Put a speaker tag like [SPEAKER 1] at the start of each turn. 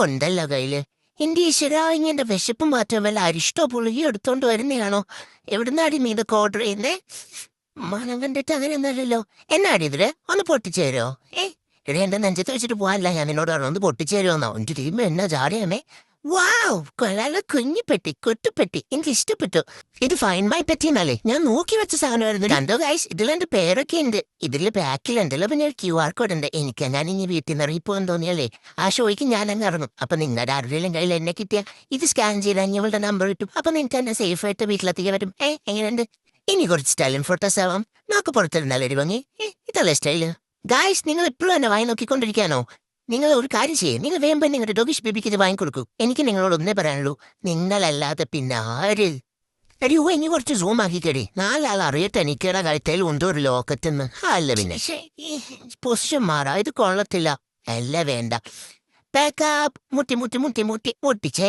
[SPEAKER 1] ഉണ്ടല്ലോ കയ്യില്. എന്റെ ഈശ്വരാ, ഇങ്ങനെ വിശപ്പും മാറ്റം വല്ല അരിഷ്ടോ പുളിയോ എടുത്തോണ്ട് വരുന്നയാണോ? എവിടുന്നാടി നീ ഇതൊക്കെ ഓർഡർ ചെയ്യുന്നേ? മണം കണ്ടിട്ട് അങ്ങനെയൊന്നുമല്ലല്ലോ. എന്നാടി ഇതില് ഒന്ന് പൊട്ടിച്ചേരോ? എടി എന്റെ നെഞ്ചത്ത് വെച്ചിട്ട് പോകാനല്ല ഞാൻ നിന്നോട് പറഞ്ഞു, ഒന്ന് പൊട്ടിച്ചേരുമെന്നോ. എന്റെ ടീം എന്നാ ജാടയാണേ. വാവ്, കൊള്ളാലോ, കുഞ്ഞിപ്പെട്ടി, കൊട്ടുപെട്ടി, എനിക്ക് ഇഷ്ടപ്പെട്ടു. ഇത് ഫൈൻ മൈ പെട്ടി എന്നല്ലേ ഞാൻ നോക്കി വെച്ച സാധനമായിരുന്നു. കണ്ടോ ഗൈസ്, ഇതിലെന്റെ പേരൊക്കെ ഉണ്ട്. ഇതില് ബാക്കിലുണ്ടല്ലോ പിന്നെ QR കോഡ് ഉണ്ട്. എനിക്ക് ഞാൻ ഇനി വീട്ടിൽ നിന്ന് ഇറങ്ങിപ്പോകാൻ തോന്നിയല്ലേ ആ ഷോയ്ക്ക് ഞാൻ അങ്ങ് ഇറങ്ങും. അപ്പൊ നിങ്ങളുടെ ആരുടെയും കയ്യിൽ എന്നെ കിട്ടിയ ഇത് സ്കാൻ ചെയ്താൽ ഇവളുടെ നമ്പർ കിട്ടും. അപ്പൊ നിങ്ങൾക്ക് എന്നെ സേഫ് ആയിട്ട് വീട്ടിലെത്തിക്കാൻ പറ്റും. എങ്ങനെയുണ്ട്? ഇനി കുറച്ച് സ്റ്റൈലും ഫോട്ടോസ് ആവാം. നമുക്ക് പുറത്തിരുന്നാലൊരു ഭംഗി. ഇതല്ലേ സ്റ്റൈല്? ഗായ്സ്, നിങ്ങൾ ഇപ്പോഴും എന്നെ വായി നോക്കിക്കൊണ്ടിരിക്കാനോ? നിങ്ങൾ ഒരു കാര്യം ചെയ്യേ, നിങ്ങൾ വേമ്പൻ നിങ്ങളുടെ ഡോഗിഷ് ബേബിക്ക് ഇത് വാങ്ങിക്കൊടുക്കൂ. എനിക്ക് നിങ്ങളോട് ഒന്നേ പറയാനുള്ളൂ, നിങ്ങളല്ലാതെ പിന്നെ ആര്? എടി ഇനി കുറച്ച് സൂം ആക്കിക്കടി, നാലാൾ അറിയട്ടെ എനിക്കടെ കഴുത്തേൽ ഉണ്ടോ ഒരു ലോക്കറ്റെന്ന്. അല്ല പിന്നെ പൊസിഷൻ മാറാ, ഇത് കൊള്ളത്തില്ല. അല്ല വേണ്ട. പാക്കപ്പ് മുട്ടി മുട്ടി മുട്ടി മുട്ടി മുട്ടിച്ചേ.